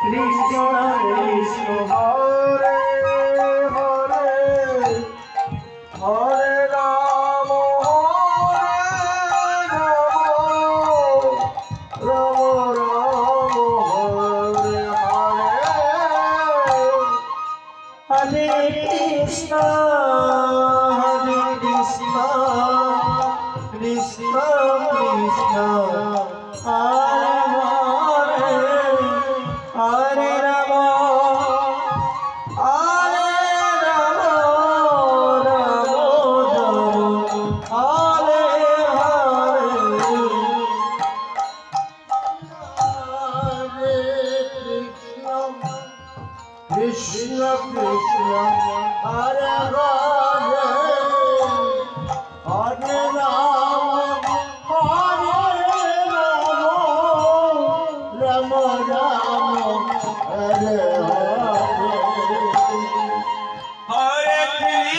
Krishna Krishna Hare Hare Hare Ram Ram Ram Hare Hare Hare Krishna Krishna Krishna Hare Hare Ram Hare Krishna Krishna Hare Hare Hare Ram Ram Ram